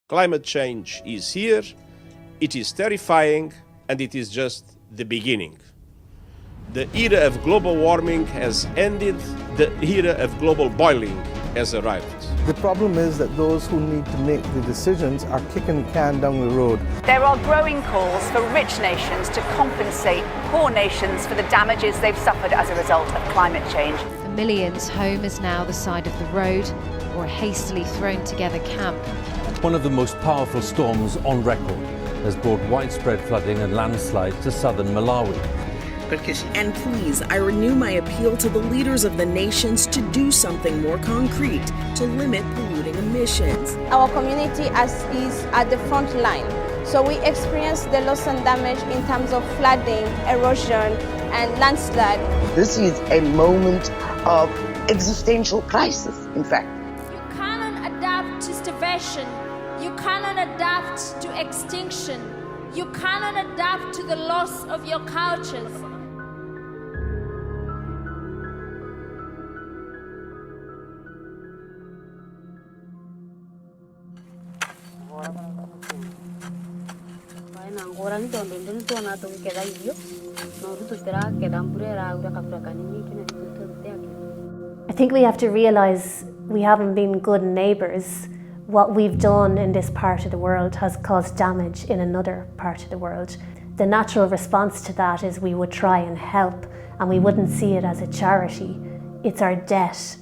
Climate change is here, it is terrifying, and it is just the beginning. The era of global warming has ended, the era of global boiling has arrived. The problem is that those who need to make the decisions are kicking the can down the road. There are growing calls for rich nations to compensate poor nations for the damages they've suffered as a result of climate change. For millions, home is now the side of the road or a hastily thrown together camp. One of the most powerful storms on record has brought widespread flooding and landslides to southern Malawi. And please, I renew my appeal to the leaders of the nations to do something more concrete to limit polluting emissions. Our community is at the front line, so we experience the loss and damage in terms of flooding, erosion, and landslide. This is a moment of existential crisis, in fact. You cannot adapt to starvation. You cannot adapt to extinction. You cannot adapt to the loss of your cultures. I think we have to realise we haven't been good neighbours. What we've done in this part of the world has caused damage in another part of the world. The natural response to that is we would try and help, and we wouldn't see it as a charity. It's our debt.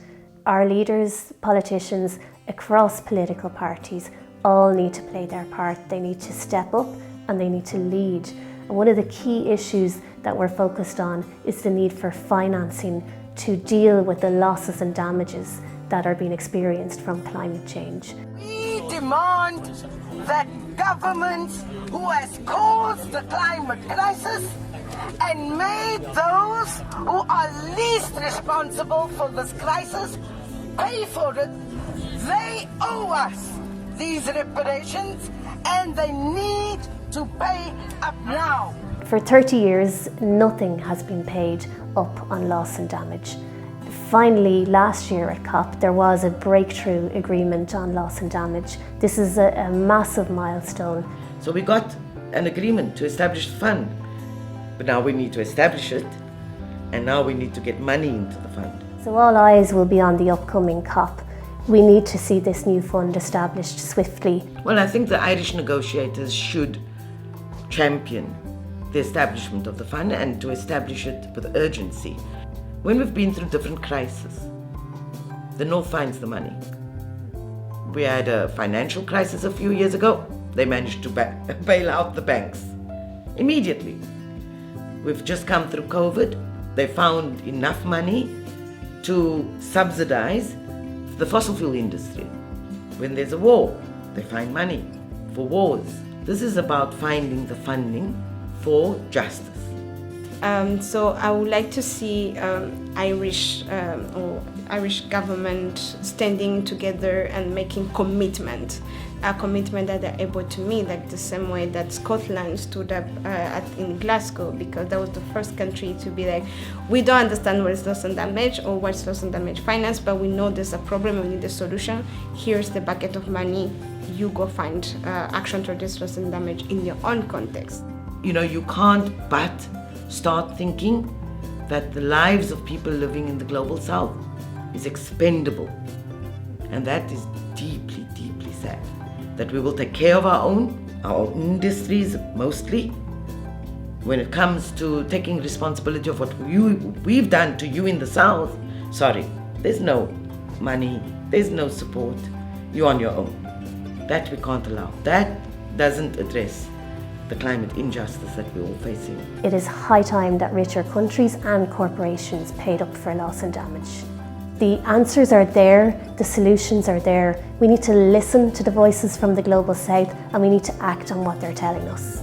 Our leaders, politicians across political parties all need to play their part. They need to step up and they need to lead. And one of the key issues that we're focused on is the need for financing to deal with the losses and damages that are being experienced from climate change. We demand that governments who has caused the climate crisis and made those who are least responsible for this crisis pay for it. They owe us these reparations and they need to pay up now. For 30 years, nothing has been paid up on loss and damage. Finally, last year at COP, there was a breakthrough agreement on loss and damage. This is a massive milestone. So we got an agreement to establish the fund, but now we need to establish it, and now we need to get money into the fund. So all eyes will be on the upcoming COP. We need to see this new fund established swiftly. Well, I think the Irish negotiators should champion the establishment of the fund and to establish it with urgency. When we've been through different crises, the North finds the money. We had a financial crisis a few years ago. They managed to bail out the banks immediately. We've just come through COVID. They found enough money to subsidize the fossil fuel industry. When there's a war, they find money for wars. This is about finding the funding for justice. So I would like to see Irish government standing together and making a commitment that they're able to meet, like the same way that Scotland stood up in Glasgow, because that was the first country to be like, we don't understand what is loss and damage or what's loss and damage finance, but we know there's a problem, we need a solution. Here's the bucket of money. You go find action to reduce loss and damage in your own context. You know, you can't but start thinking that the lives of people living in the global south is expendable. And that is deeply, deeply sad. That we will take care of our own industries mostly. When it comes to taking responsibility of what we've done to you in the south, sorry, there's no money, there's no support, you're on your own. That we can't allow. That doesn't address the climate injustice that we're all facing. It is high time that richer countries and corporations paid up for loss and damage. The answers are there, the solutions are there. We need to listen to the voices from the global south and we need to act on what they're telling us.